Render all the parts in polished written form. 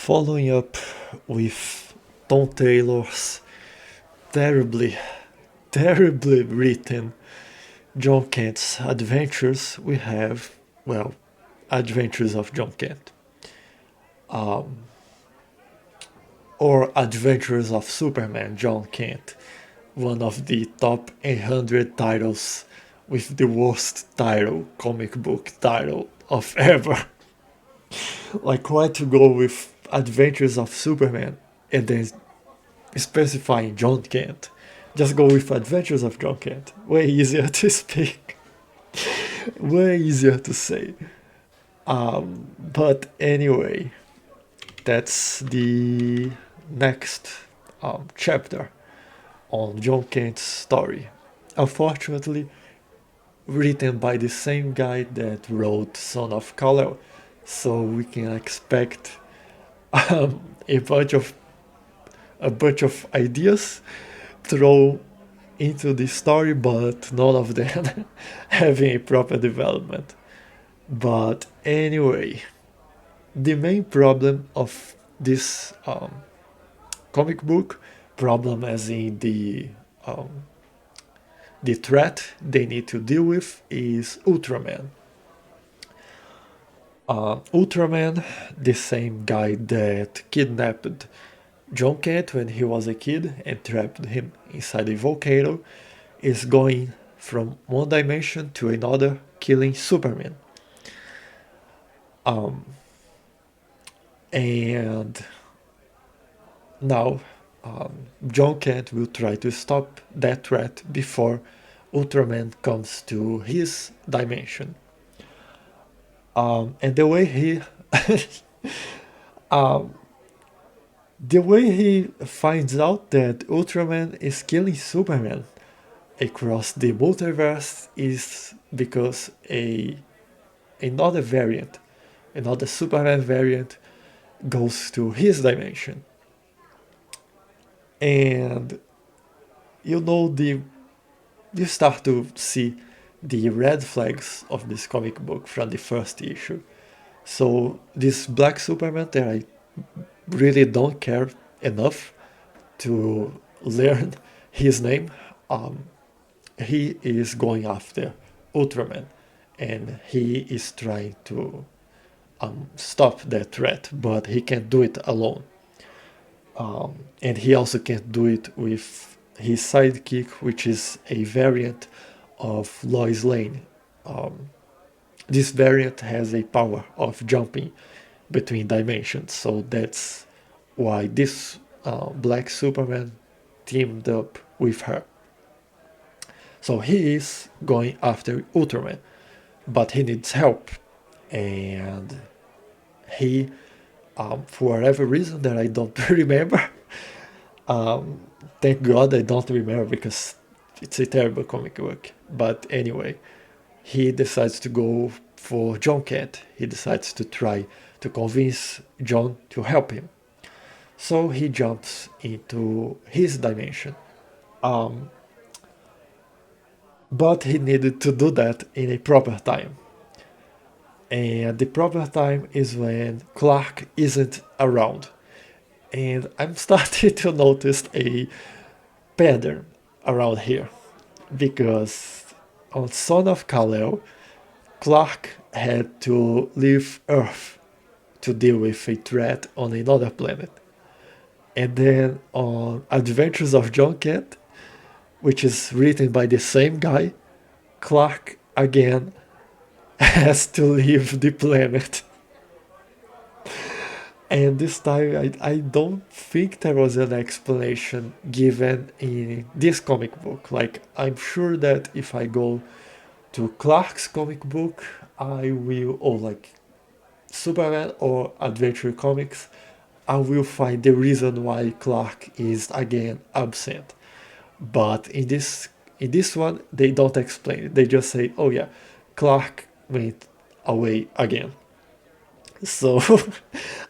Following up with Tom Taylor's terribly, terribly written Jon Kent's adventures, we have, well, Adventures of Jon Kent. Or Adventures of Superman, Jon Kent, one of the top 100 titles with the worst title, comic book title of ever. Like, why to go with Adventures of Superman and then specifying Jon Kent? Just go with Adventures of Jon Kent. Way easier to speak, way easier to say. But anyway, that's the next chapter on Jon Kent's story. Unfortunately, written by the same guy that wrote Son of Kal-El, so we can expect um, a bunch of ideas thrown into the story, but none of them having a proper development. But anyway, the main problem of this comic book, problem as in the threat they need to deal with, is Ultraman. Ultraman, the same guy that kidnapped Jon Kent when he was a kid and trapped him inside a volcano, is going from one dimension to another, killing Superman. And now Jon Kent will try to stop that threat before Ultraman comes to his dimension. And the way he the way he finds out that Ultraman is killing Superman across the multiverse is because another variant, another Superman variant, goes to his dimension. And you start to see the red flags of this comic book from the first issue. So this Black Superman that I really don't care enough to learn his name, he is going after Ultraman, and he is trying to stop that threat, but he can't do it alone. And he also can't do it with his sidekick, which is a variant of Lois Lane. This variant has a power of jumping between dimensions, so that's why this Black Superman teamed up with her. So he is going after Ultraman, but he needs help, and he, for whatever reason that I don't remember, thank God I don't remember because it's a terrible comic book. But anyway, he decides to go for Jon Kent. He decides to try to convince Jon to help him. So he jumps into his dimension. But he needed to do that in a proper time. And the proper time is when Clark isn't around. And I'm starting to notice a pattern around here. Because on Son of Kal-El, Clark had to leave Earth to deal with a threat on another planet. And then on Adventures of Jon Kent, which is written by the same guy, Clark again has to leave the planet. And this time I don't think there was an explanation given in this comic book. Like, I'm sure that if I go to Clark's comic book, I will, or like Superman or Adventure Comics, I will find the reason why Clark is again absent. But in this one, they don't explain it. They just say, "Oh yeah, Clark went away again." So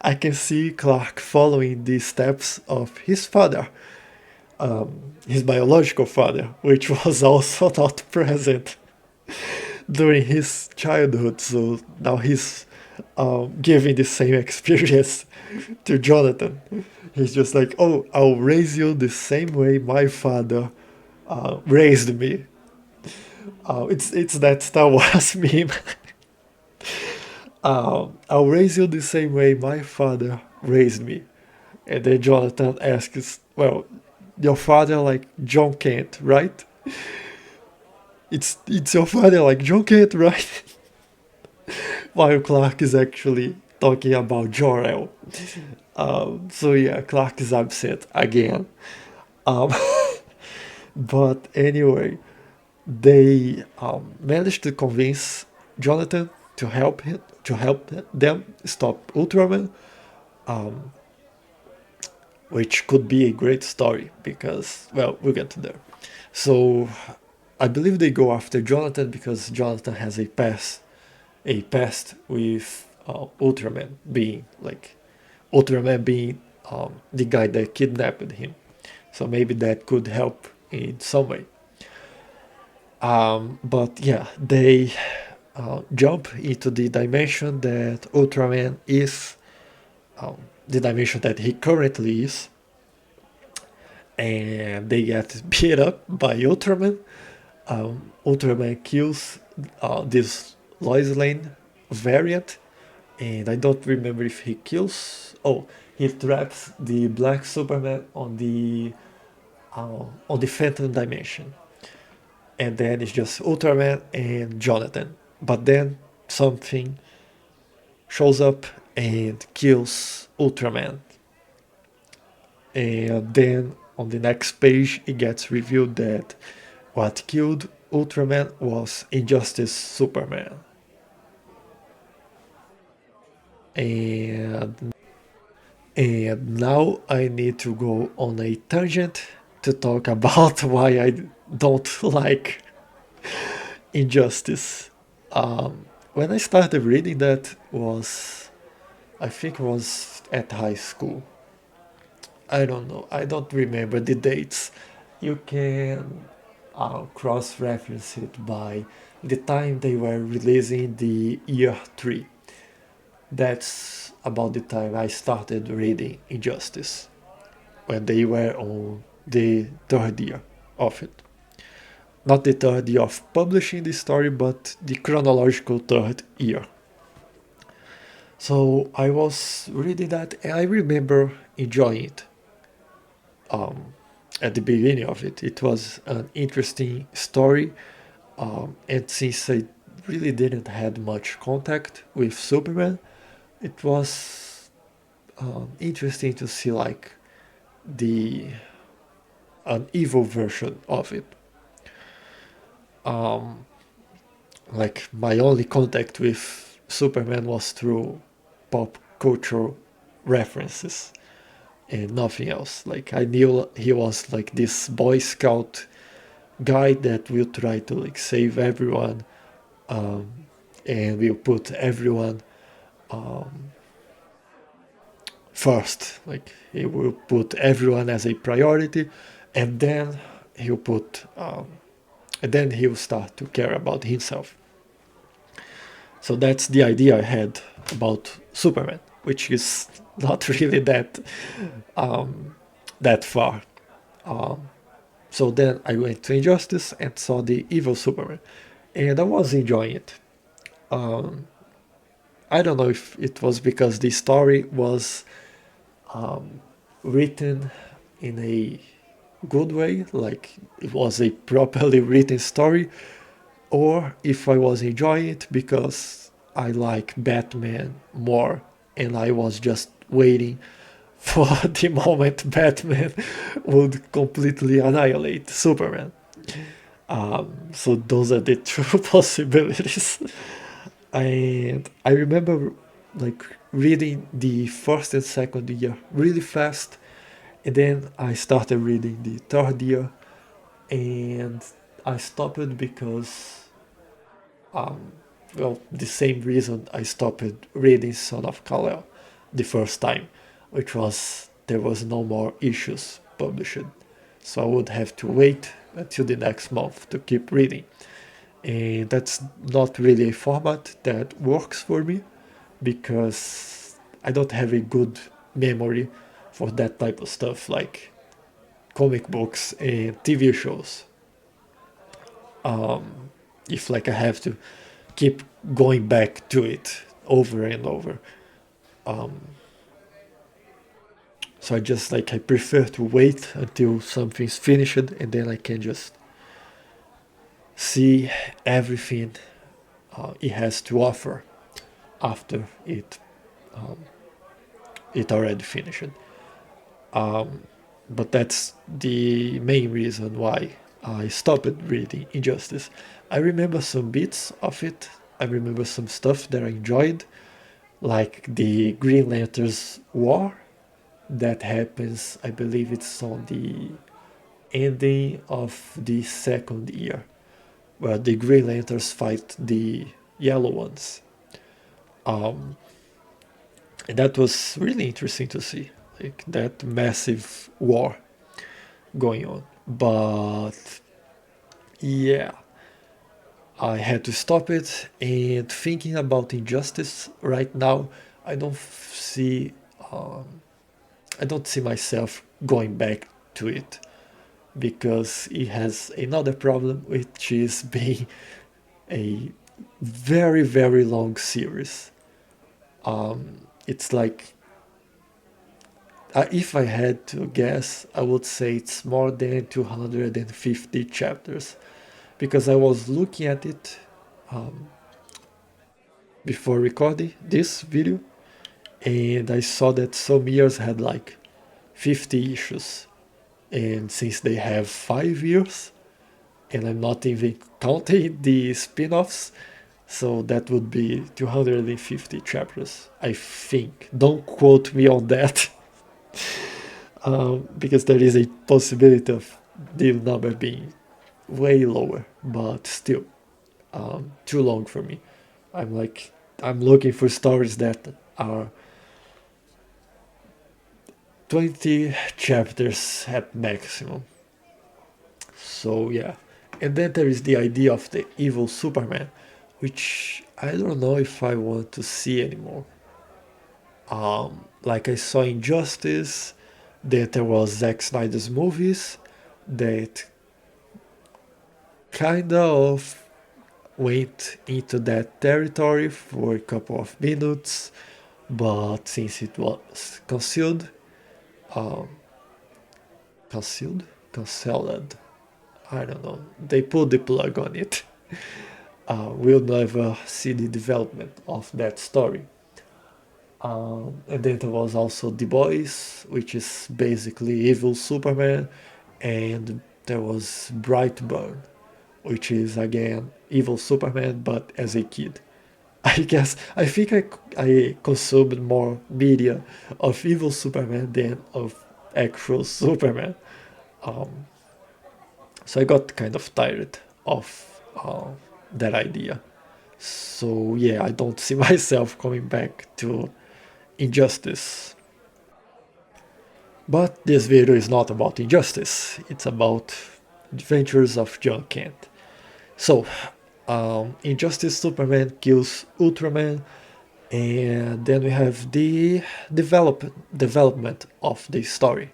I can see Clark following the steps of his father, his biological father, which was also not present during his childhood. So now he's giving the same experience to Jonathan. He's just like, oh, I'll raise you the same way my father raised me. It's that Star Wars meme. I'll raise you the same way my father raised me. And then Jonathan asks, well, your father like Jon Kent, right? It's your father like Jon Kent, right? While Clark is actually talking about Jor-El. So yeah, Clark is upset again. Um, but anyway, they managed to convince Jonathan to help them stop Ultraman, which could be a great story because, well, we'll get to there. So I believe they go after Jonathan because Jonathan has a past with Ultraman being the guy that kidnapped him. So maybe that could help in some way. But yeah, they jump into the dimension that Ultraman is, the dimension that he currently is, and they get beat up by Ultraman. Ultraman kills this Lois Lane variant, and I don't remember if he kills. Oh, he traps the Black Superman on the Phantom Dimension, and then it's just Ultraman and Jonathan. But then something shows up and kills Ultraman, and then on the next page it gets revealed that what killed Ultraman was Injustice Superman. And now I need to go on a tangent to talk about why I don't like Injustice. When I started reading that was, I think was at high school. I don't know. I don't remember the dates. You can cross-reference it by the time they were releasing the year 3. That's about the time I started reading Injustice, when they were on the third year of it. Not the third year of publishing the story, but the chronological third year. So I was reading that and I remember enjoying it. At the beginning of it, it was an interesting story, and since I really didn't had much contact with Superman, it was interesting to see like the an evil version of it. Like my only contact with Superman was through pop culture references and nothing else. Like I knew he was like this Boy Scout guy that will try to like save everyone, and will put everyone first. Like he will put everyone as a priority, and then he'll put and then he'll start to care about himself. So that's the idea I had about Superman, which is not really that far. So then I went to Injustice and saw the evil Superman, and I was enjoying it. I don't know if it was because the story was written in a good way, like it was a properly written story, or if I was enjoying it because I like Batman more and I was just waiting for the moment Batman would completely annihilate Superman. So those are the two possibilities. And I remember like reading the first and second year really fast, and then I started reading the third year, and I stopped because, well, the same reason I stopped reading Son of Kal-El the first time, which was there was no more issues published, so I would have to wait until the next month to keep reading, and that's not really a format that works for me because I don't have a good memory for that type of stuff like comic books and TV shows. If like I have to keep going back to it over and over. So I just like I prefer to wait until something's finished and then I can just see everything it has to offer after it already finished. But that's the main reason why I stopped reading Injustice. I remember some bits of it. I remember some stuff that I enjoyed, like the Green Lanterns War that happens. I believe it's on the ending of the second year, where the Green Lanterns fight the Yellow Ones. Um, and that was really interesting to see, like that massive war going on. But yeah, I had to stop it. And thinking about Injustice right now, I don't see, I don't see myself going back to it because it has another problem, which is being a very very long series. It's like if I had to guess, I would say it's more than 250 chapters because I was looking at it before recording this video and I saw that some years had like 50 issues. And since they have 5 years, and I'm not even counting the spin offs, so that would be 250 chapters, I think. Don't quote me on that, because there is a possibility of the number being way lower, but still, too long for me. I'm like, I'm looking for stories that are 20 chapters at maximum. So yeah. And then there is the idea of the evil Superman, which I don't know if I want to see anymore. Like I saw in Justice, that there was Zack Snyder's movies that kinda of went into that territory for a couple of minutes, but since it was concealed, cancelled, I don't know. They pulled the plug on it. We'll never see the development of that story. And then there was also The Boys, which is basically evil Superman, and there was Brightburn, which is again evil Superman but as a kid. I guess I think I consumed more media of evil Superman than of actual Superman. So I got kind of tired of that idea. So yeah, I don't see myself coming back to Injustice. But this video is not about Injustice, it's about Adventures of Jon Kent. So, Injustice Superman kills Ultraman, and then we have the development of the story.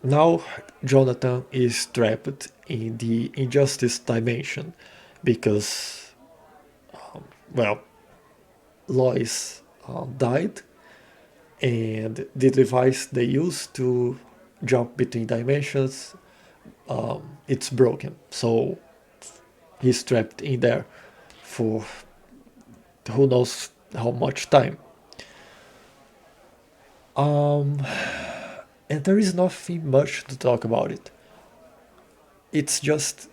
Now, Jonathan is trapped in the Injustice dimension because, well, Lois died, and the device they use to jump between dimensions, it's broken. So he's trapped in there for who knows how much time. And there is nothing much to talk about it. It's just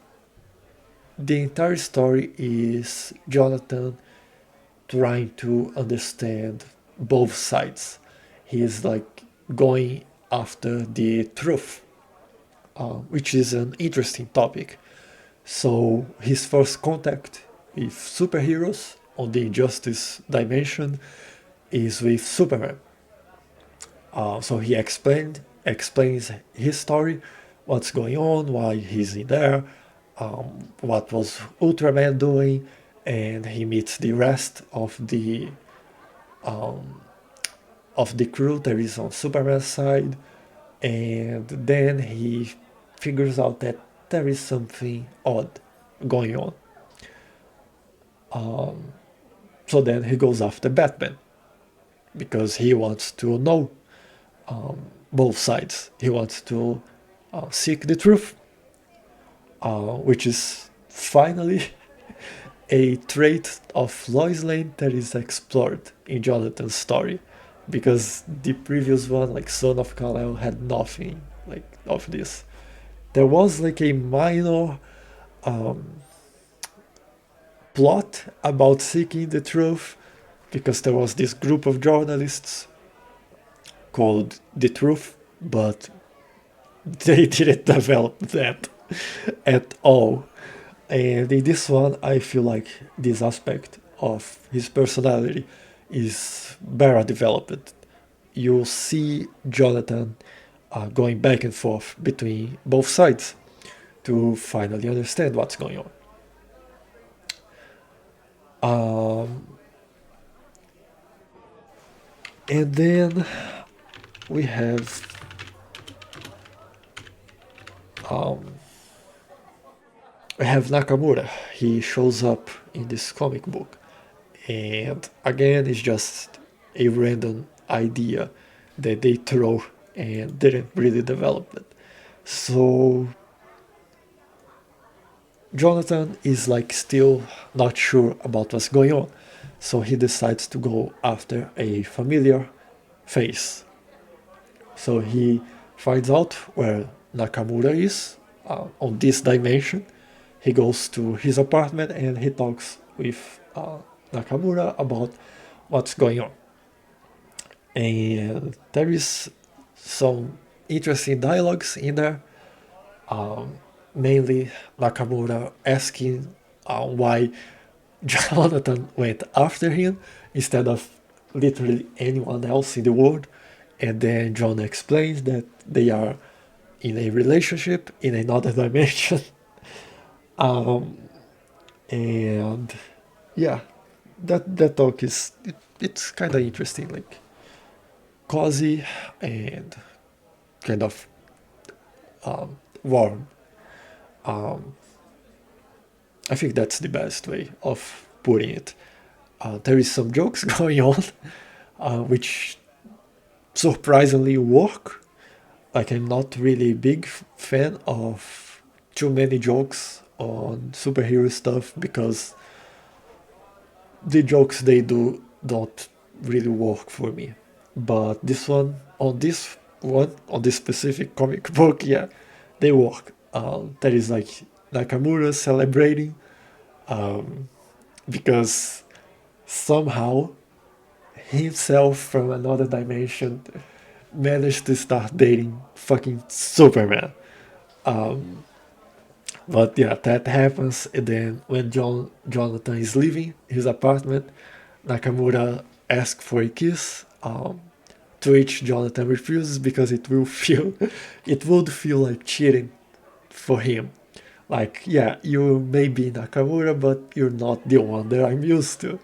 the entire story is Jonathan trying to understand both sides. He is like going after the truth, which is an interesting topic. So his first contact with superheroes on the Injustice dimension is with Superman. So he explains his story, what's going on, why he's in there, what was Ultraman doing, and he meets the rest of the crew that is on Superman's side, and then he figures out that there is something odd going on. So then he goes after Batman because he wants to know both sides. He wants to seek the truth, which is finally a trait of Lois Lane that is explored in Jonathan's story, because the previous one, like Son of Kal-El, had nothing like of this. There was like a minor plot about seeking the truth, because there was this group of journalists called The Truth, but they didn't develop that at all. And in this one, I feel like this aspect of his personality is better developed. You see Jonathan going back and forth between both sides to finally understand what's going on. And then we have Nakamura. He shows up in this comic book, and again, it's just a random idea that they throw and didn't really develop it. So Jonathan is like still not sure about what's going on, so he decides to go after a familiar face. So he finds out where Nakamura is on this dimension. He goes to his apartment and he talks with Nakamura about what's going on. And there is some interesting dialogues in there. Mainly Nakamura asking why Jonathan went after him instead of literally anyone else in the world. And then John explains that they are in a relationship in another dimension. And yeah, that talk is it's kind of interesting, like cozy and kind of warm. I think that's the best way of putting it. There is some jokes going on, which surprisingly work. Like, I'm not really a big fan of too many jokes on superhero stuff, because the jokes they do don't really work for me. But on this specific comic book, yeah, they work. There is like Nakamura celebrating because somehow himself from another dimension managed to start dating fucking Superman. But yeah, that happens, and then when Jonathan is leaving his apartment, Nakamura asks for a kiss, to which Jonathan refuses because it would feel like cheating for him. Like, yeah, you may be Nakamura, but you're not the one that I'm used to.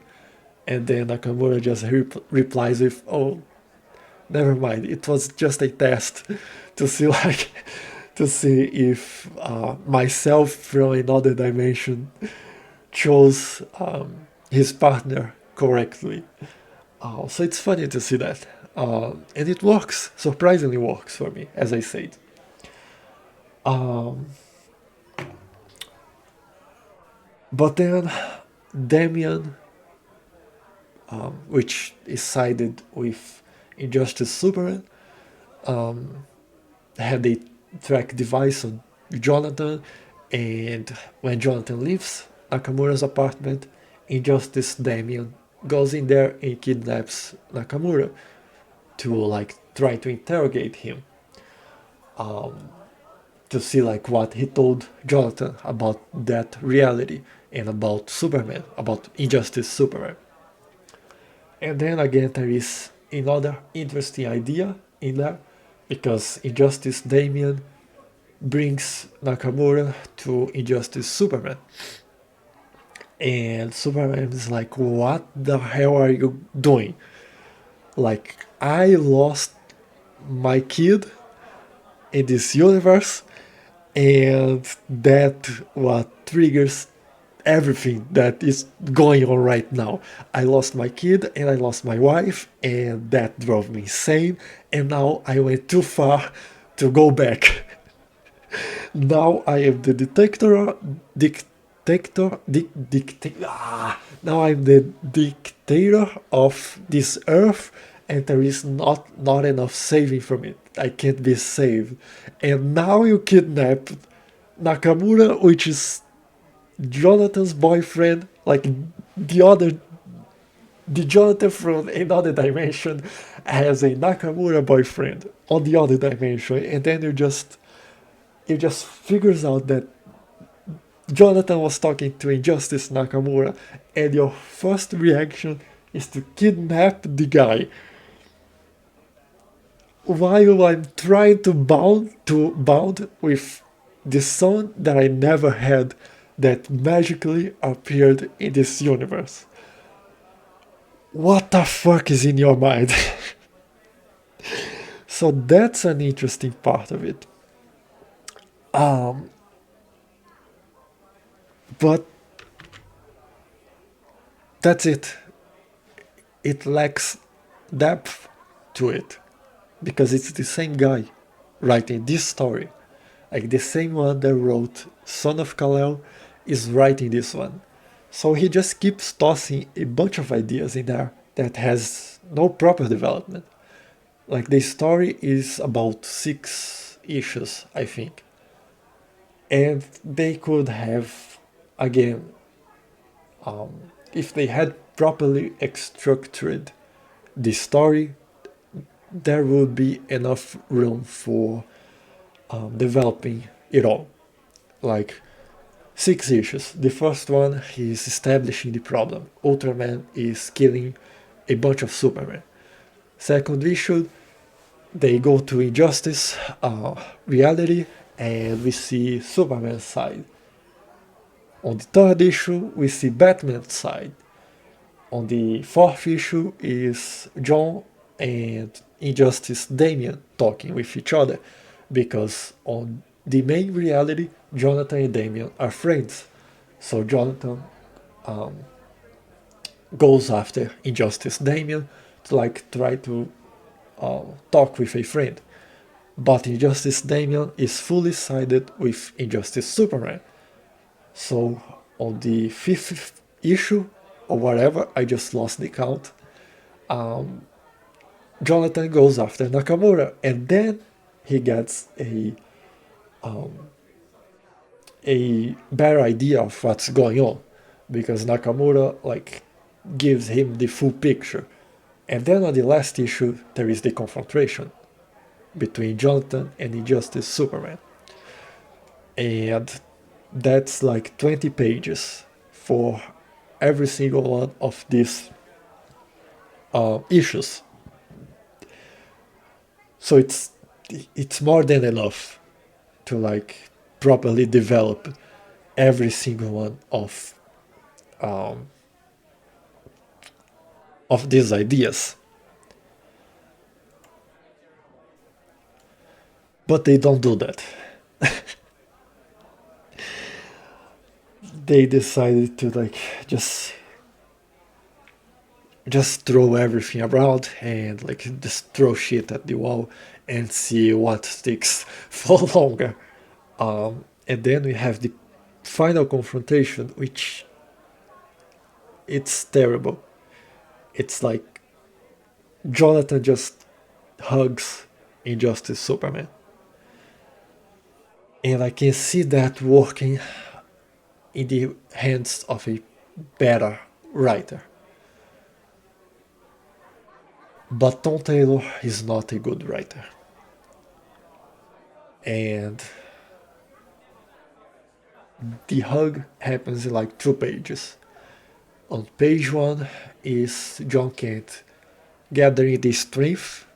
And then Nakamura just replies with, "Oh, never mind. It was just a test to see to see if myself from another dimension chose his partner correctly." So it's funny to see that, and it works. Surprisingly works for me, as I said. But then Damian, which is sided with Injustice Superman, had a track device on Jonathan, and when Jonathan leaves Nakamura's apartment, Injustice Damian goes in there and kidnaps Nakamura to like try to interrogate him, to see like what he told Jonathan about that reality and about Superman, about Injustice Superman. And then again, there is another interesting idea in there, because Injustice Damian brings Nakamura to Injustice Superman. And Superman is like, what the hell are you doing? Like, I lost my kid in this universe, and that what triggers everything that is going on right now. I lost my kid and I lost my wife, and that drove me insane, and now I went too far to go back. Now I am the now I'm the dictator of this earth, and there is not enough saving from it. I can't be saved. And now you kidnap Nakamura, which is Jonathan's boyfriend, like the other, the Jonathan from another dimension has a Nakamura boyfriend on the other dimension, and then you just figures out that Jonathan was talking to Injustice Nakamura, and your first reaction is to kidnap the guy while I'm trying to bound with the son that I never had that magically appeared in this universe. What the fuck is in your mind? So that's an interesting part of it. But that's it. It lacks depth to it because it's the same guy writing this story. Like the same one that wrote Son of Kal-El is writing this one. So he just keeps tossing a bunch of ideas in there that has no proper development. Like the story is about 6 issues, I think. And they could have, again, if they had properly structured the story, there would be enough room for developing it all. Like 6 issues. The first one is establishing the problem. Ultraman is killing a bunch of Superman. Second issue, they go to Injustice reality, and we see Superman's side. On the third issue, we see Batman's side. On the fourth issue is Jon and Injustice Damian talking with each other, because on the main reality, Jonathan and Damian are friends. So Jonathan goes after Injustice Damian to like try to talk with a friend. But Injustice Damian is fully sided with Injustice Superman. So on the fifth issue, or whatever, I just lost the count, Jonathan goes after Nakamura, and then he gets a better idea of what's going on, because Nakamura like gives him the full picture. And then on the last issue, there is the confrontation between Jonathan and Injustice Superman. And that's like 20 pages for every single one of these issues. So it's more than enough to like properly develop every single one of these ideas. But they don't do that. They decided to like just throw everything around and like just throw shit at the wall and see what sticks for longer. And then we have the final confrontation, which it's terrible. It's like Jonathan just hugs Injustice Superman. And I can see that working in the hands of a better writer. But Tom Taylor is not a good writer. And the hug happens in like 2 pages. On page 1 is Jon Kent gathering the strength,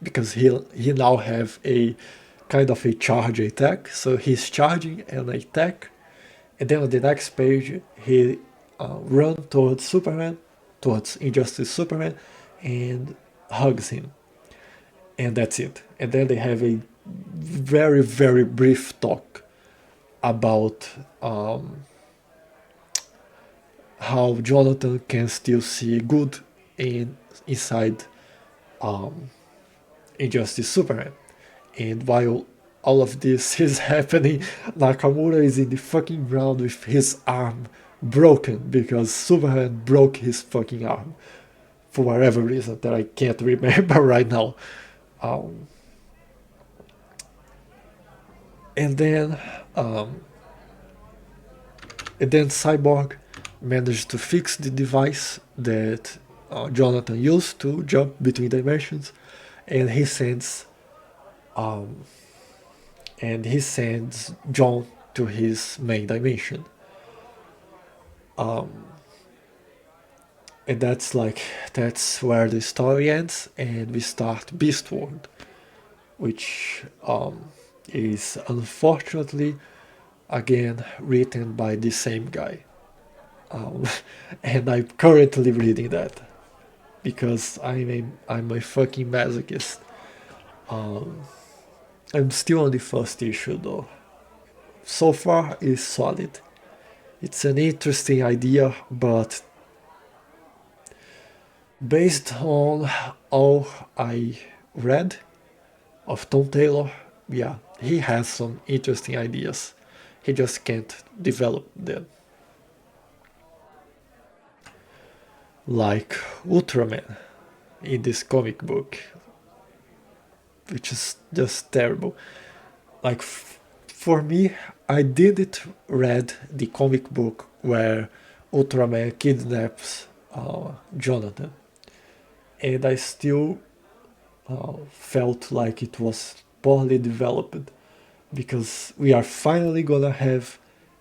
because he now have a kind of a charge attack. So he's charging an attack, And then on the next page, he run towards Superman, towards Injustice Superman, and hugs him. And that's it. And then they have a very, very brief talk about how Jonathan can still see good inside Injustice Superman. And while all of this is happening, Nakamura is in the fucking ground with his arm broken because Superman broke his fucking arm for whatever reason that I can't remember right now. Um, and then Cyborg managed to fix the device that Jonathan used to jump between dimensions, and he sends Jon to his main dimension. And that's where the story ends, and we start Beast World, which is unfortunately again written by the same guy. Um, and I'm currently reading that because I'm a fucking masochist. Um, I'm still on the first issue though. So far, it's solid. It's an interesting idea, but based on all I read of Tom Taylor, yeah, he has some interesting ideas. He just can't develop them. Like Ultraman in this comic book, which is just terrible. Like, for me, I didn't read the comic book where Ultraman kidnaps Jonathan, and I still felt like it was poorly developed because we are finally gonna have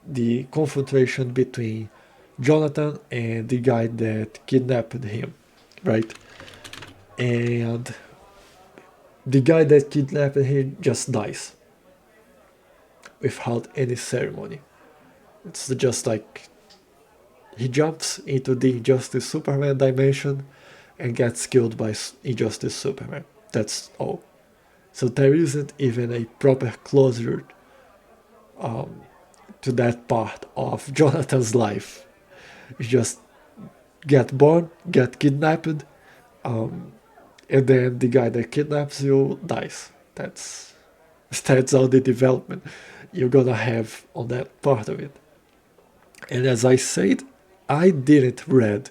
the confrontation between Jonathan and the guy that kidnapped him, right? And the guy that kidnapped him just dies without any ceremony. It's just like he jumps into the Injustice Superman dimension and gets killed by Injustice Superman. That's all. So there isn't even a proper closure to that part of Jonathan's life. You just get born, get kidnapped, and then the guy that kidnaps you dies. That's all the development you're gonna have on that part of it. And as I said, I didn't read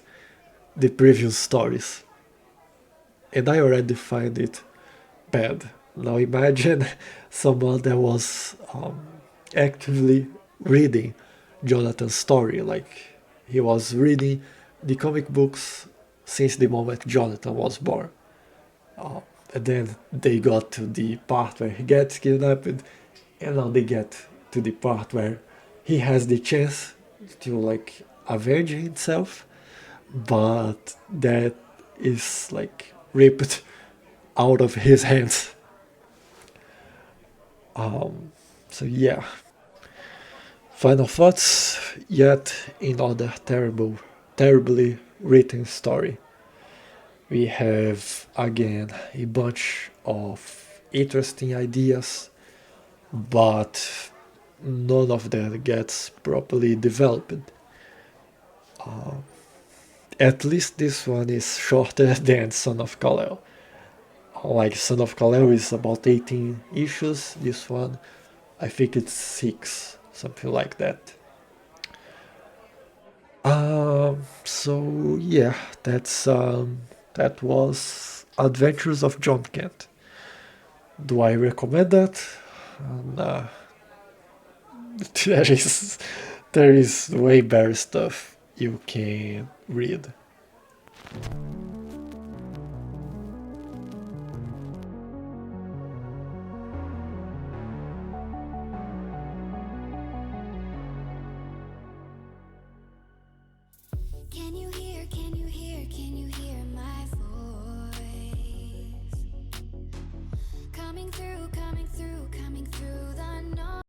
the previous stories, and I already find it bad. Now imagine someone that was actively reading Jonathan's story, like he was reading the comic books since the moment Jonathan was born. And then they got to the part where he gets kidnapped, and now they get to the part where he has the chance to like avenge himself, but that is like ripped out of his hands. So yeah, final thoughts. Yet another terribly written story. We have again a bunch of interesting ideas, but none of them gets properly developed. At least this one is shorter than Son of Kal-El. Like Son of Kal-El is about 18 issues. This one, I think it's 6, something like that. So yeah, that was Adventures of Jon Kent. Do I recommend that? Nah. there is there is way better stuff you can read.